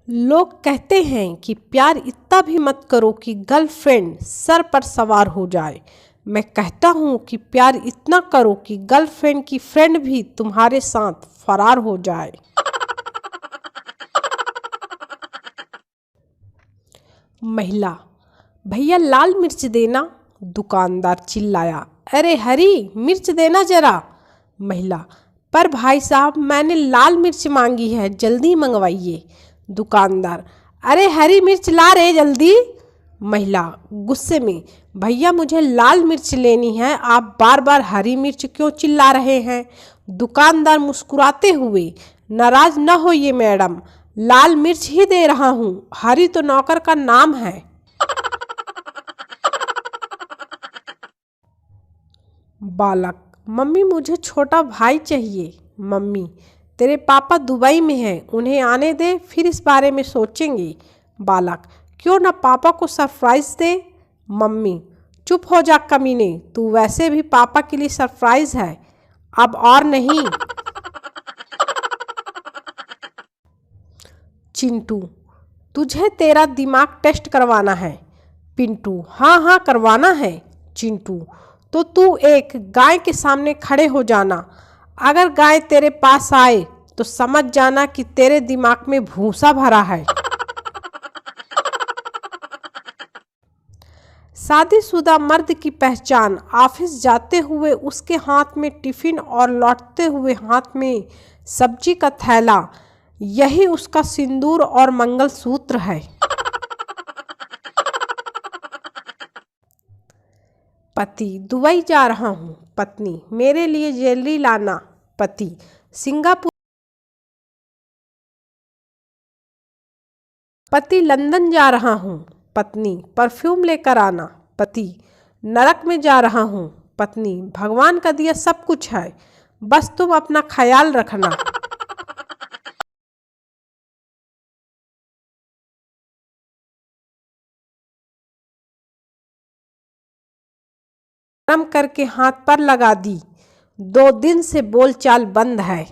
लोग कहते हैं कि प्यार इतना भी मत करो कि गर्लफ्रेंड सर पर सवार हो जाए। मैं कहता हूँ कि प्यार इतना करो कि गर्लफ्रेंड की फ्रेंड भी तुम्हारे साथ फरार हो जाए। महिला, भैया लाल मिर्च देना। दुकानदार चिल्लाया, अरे हरी मिर्च देना जरा। महिला, पर भाई साहब मैंने लाल मिर्च मांगी है, जल्दी मंगवाइए। दुकानदार, अरे हरी मिर्च ला रहे जल्दी। महिला गुस्से में, भैया मुझे लाल मिर्च लेनी है, आप बार बार हरी मिर्च क्यों चिल्ला रहे हैं। दुकानदार मुस्कुराते हुए, नाराज न होइए मैडम, लाल मिर्च ही दे रहा हूँ, हरी तो नौकर का नाम है। बालक, मम्मी मुझे छोटा भाई चाहिए। मम्मी, तेरे पापा दुबई में हैं, उन्हें आने दे, फिर इस बारे में सोचेंगे। बालक, क्यों ना पापा को सरप्राइज दे। मम्मी, चुप हो जा कमीने, तू वैसे भी पापा के लिए सरप्राइज है, अब और नहीं। चिंटू, तुझे तेरा दिमाग टेस्ट करवाना है। पिंटू, हाँ हाँ करवाना है। चिंटू, तो तू एक गाय के सामने खड़े हो जाना, अगर गाय तेरे पास आए तो समझ जाना कि तेरे दिमाग में भूसा भरा है। शादीशुदा मर्द की पहचान, ऑफिस जाते हुए उसके हाथ में टिफिन और लौटते हुए हाथ में सब्जी का थैला, यही उसका सिंदूर और मंगलसूत्र है। पति, दुबई जा रहा हूँ। पत्नी, मेरे लिए ज्वेलरी लाना। पति, सिंगापुर। पति, लंदन जा रहा हूँ। पत्नी, परफ्यूम लेकर आना। पति, नरक में जा रहा हूँ। पत्नी, भगवान का दिया सब कुछ है, बस तुम अपना ख्याल रखना। गरम करके हाथ पर लगा दी, 2 दिन से बोलचाल बंद है।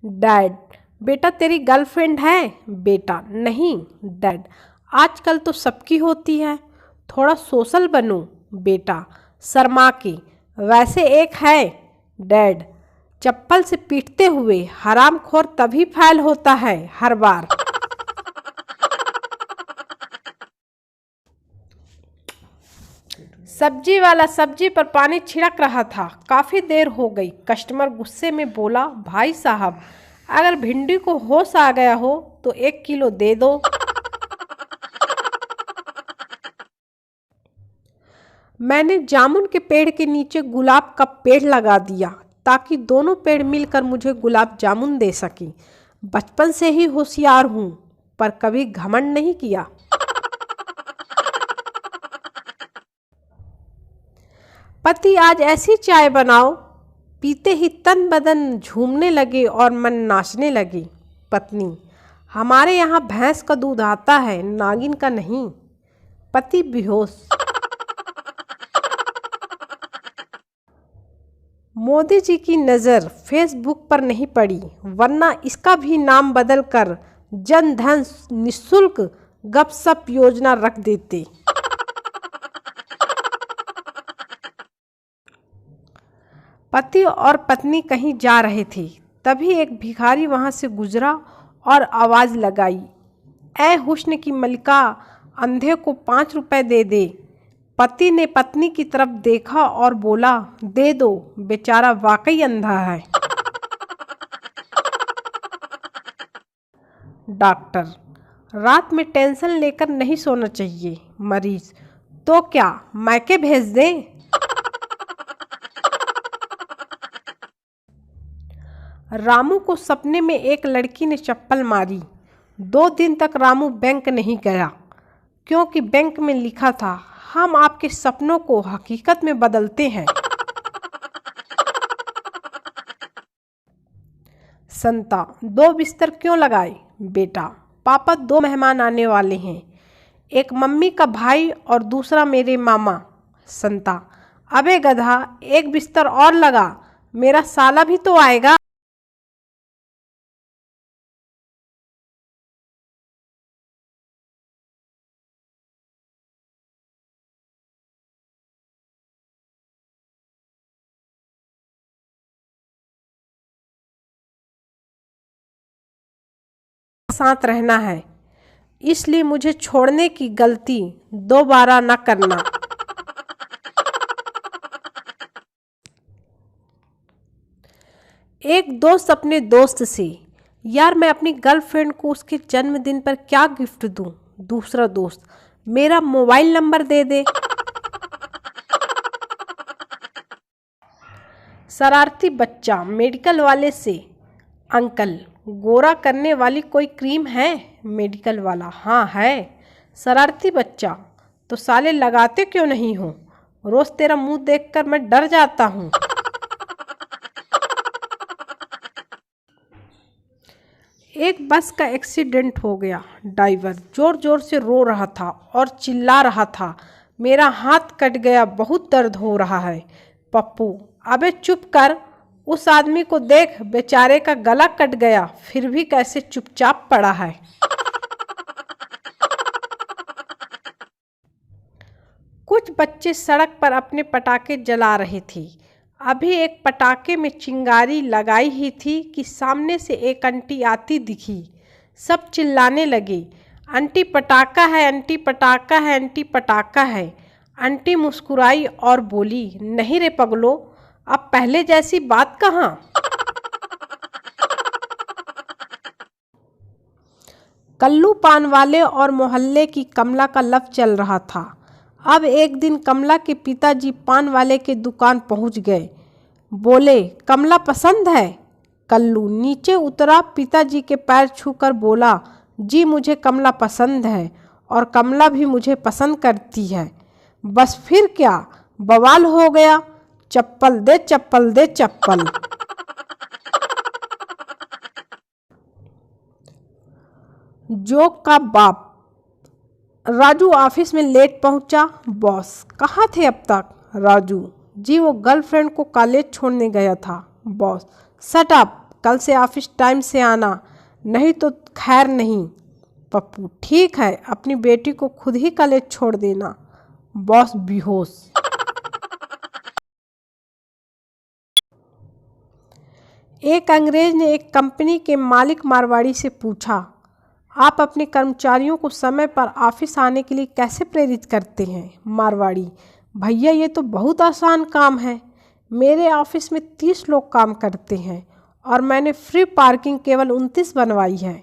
डैड, बेटा तेरी गर्लफ्रेंड है। बेटा, नहीं। डैड, आजकल तो सबकी होती है, थोड़ा सोशल बनो। बेटा शर्मा के, वैसे एक है। डैड चप्पल से पीटते हुए, हरामखोर तभी फैल होता है हर बार। सब्जी वाला सब्जी पर पानी छिड़क रहा था, काफ़ी देर हो गई। कस्टमर गुस्से में बोला, भाई साहब अगर भिंडी को होश आ गया हो तो 1 किलो दे दो। मैंने जामुन के पेड़ के नीचे गुलाब का पेड़ लगा दिया ताकि दोनों पेड़ मिलकर मुझे गुलाब जामुन दे सकें। बचपन से ही होशियार हूँ, पर कभी घमंड नहीं किया। पति, आज ऐसी चाय बनाओ। पीते ही तन बदन झूमने लगे और मन नाचने लगे। पत्नी, हमारे यहाँ भैंस का दूध आता है, नागिन का नहीं। पति बेहोश। मोदी जी की नज़र फेसबुक पर नहीं पड़ी, वरना इसका भी नाम बदलकर जन धन निःशुल्क गपशप योजना रख देते। पति और पत्नी कहीं जा रहे थे, तभी एक भिखारी वहां से गुजरा और आवाज़ लगाई, ऐ हुस्न की मलिका, अंधे को 5 रुपए दे दे। पति ने पत्नी की तरफ देखा और बोला, दे दो, बेचारा वाकई अंधा है। डॉक्टर, रात में टेंशन लेकर नहीं सोना चाहिए। मरीज, तो क्या मैके भेज दें। रामू को सपने में एक लड़की ने चप्पल मारी। 2 दिन तक रामू बैंक नहीं गया, क्योंकि बैंक में लिखा था, हम आपके सपनों को हकीकत में बदलते हैं। संता, 2 बिस्तर क्यों लगाए। बेटा, पापा 2 मेहमान आने वाले हैं, एक मम्मी का भाई और दूसरा मेरे मामा। संता, अबे गधा, एक बिस्तर और लगा, मेरा साला भी तो आएगा। साथ रहना है, इसलिए मुझे छोड़ने की गलती दोबारा न करना। एक दोस्त अपने दोस्त से, यार मैं अपनी गर्लफ्रेंड को उसके जन्मदिन पर क्या गिफ्ट दूं? दूसरा दोस्त, मेरा मोबाइल नंबर दे दे। शरारती बच्चा मेडिकल वाले से, अंकल गोरा करने वाली कोई क्रीम है? मेडिकल वाला, हाँ है। शरारती बच्चा, तो साले लगाते क्यों नहीं हो? रोज तेरा मुंह देखकर मैं डर जाता हूँ। एक बस का एक्सीडेंट हो गया। ड्राइवर जोर जोर से रो रहा था और चिल्ला रहा था, मेरा हाथ कट गया, बहुत दर्द हो रहा है। पप्पू, अबे चुप कर, उस आदमी को देख, बेचारे का गला कट गया, फिर भी कैसे चुपचाप पड़ा है। कुछ बच्चे सड़क पर अपने पटाखे जला रहे थे। अभी एक पटाखे में चिंगारी लगाई ही थी कि सामने से एक आंटी आती दिखी। सब चिल्लाने लगे, आंटी पटाखा है, आंटी पटाखा है, आंटी पटाखा है। आंटी मुस्कुराई और बोली, नहीं रे पगलो, अब पहले जैसी बात कहाँ। कल्लू पान वाले और मोहल्ले की कमला का लव चल रहा था। अब एक दिन कमला के पिताजी पान वाले के दुकान पहुंच गए। बोले, कमला पसंद है? कल्लू नीचे उतरा, पिताजी के पैर छूकर बोला, जी मुझे कमला पसंद है और कमला भी मुझे पसंद करती है। बस फिर क्या, बवाल हो गया। चप्पल दे, चप्पल दे, चप्पल। जोक का बाप। राजू ऑफिस में लेट पहुंचा। बॉस, कहाँ थे अब तक? राजू, जी वो गर्लफ्रेंड को कॉलेज छोड़ने गया था। बॉस, शट अप, कल से ऑफिस टाइम से आना, नहीं तो खैर नहीं। पप्पू, ठीक है, अपनी बेटी को खुद ही कॉलेज छोड़ देना। बॉस बेहोश। एक अंग्रेज ने एक कंपनी के मालिक मारवाड़ी से पूछा, आप अपने कर्मचारियों को समय पर ऑफिस आने के लिए कैसे प्रेरित करते हैं? मारवाड़ी, भैया ये तो बहुत आसान काम है। मेरे ऑफिस में 30 लोग काम करते हैं और मैंने फ्री पार्किंग केवल 29 बनवाई है।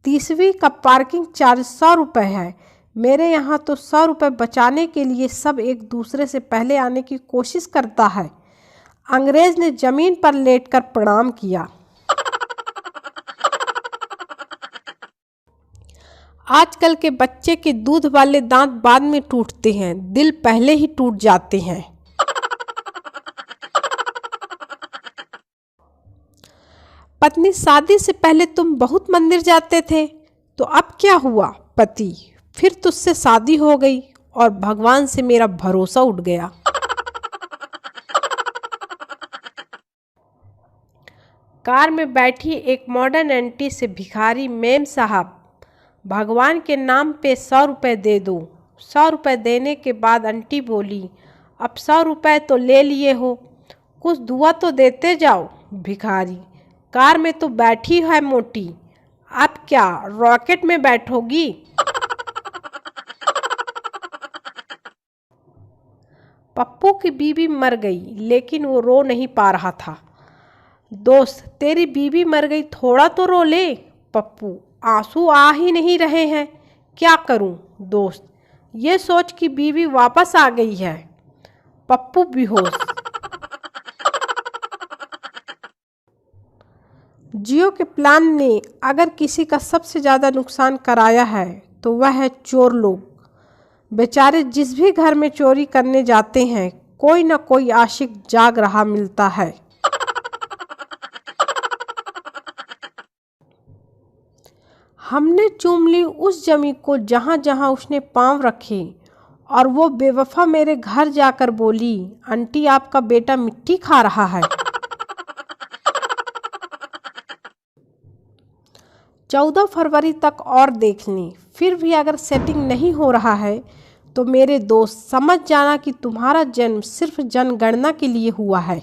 30वीं का पार्किंग चार्ज 100 रुपये है। मेरे यहाँ तो 100 रुपये बचाने के लिए सब एक दूसरे से पहले आने की कोशिश करता है। अंग्रेज ने जमीन पर लेटकर प्रणाम किया। आजकल के बच्चे के दूध वाले दांत बाद में टूटते हैं, दिल पहले ही टूट जाते हैं। पत्नी, शादी से पहले तुम बहुत मंदिर जाते थे, तो अब क्या हुआ? पति, फिर तुझसे शादी हो गई और भगवान से मेरा भरोसा उठ गया। कार में बैठी एक मॉडर्न आंटी से भिखारी, मेम साहब, भगवान के नाम पे 100 रुपये दे दो। 100 रुपये देने के बाद आंटी बोली, अब 100 रुपये तो ले लिए हो, कुछ दुआ तो देते जाओ। भिखारी, कार में तो बैठी है मोटी, अब क्या रॉकेट में बैठोगी? पप्पू की बीवी मर गई, लेकिन वो रो नहीं पा रहा था। दोस्त, तेरी बीवी मर गई, थोड़ा तो रो ले। पप्पू, आंसू आ ही नहीं रहे हैं, क्या करूं? दोस्त, ये सोच कि बीवी वापस आ गई है। पप्पू बेहोश। जियो के प्लान ने अगर किसी का सबसे ज़्यादा नुकसान कराया है तो वह है चोर लोग। बेचारे जिस भी घर में चोरी करने जाते हैं, कोई ना कोई आशिक जाग रहा मिलता है। हमने चूम ली उस जमी को जहाँ जहाँ उसने पाँव रखे, और वो बेवफा मेरे घर जाकर बोली, आंटी आपका बेटा मिट्टी खा रहा है। 14 फरवरी तक और देख लें, फिर भी अगर सेटिंग नहीं हो रहा है तो मेरे दोस्त समझ जाना कि तुम्हारा जन्म सिर्फ जनगणना के लिए हुआ है।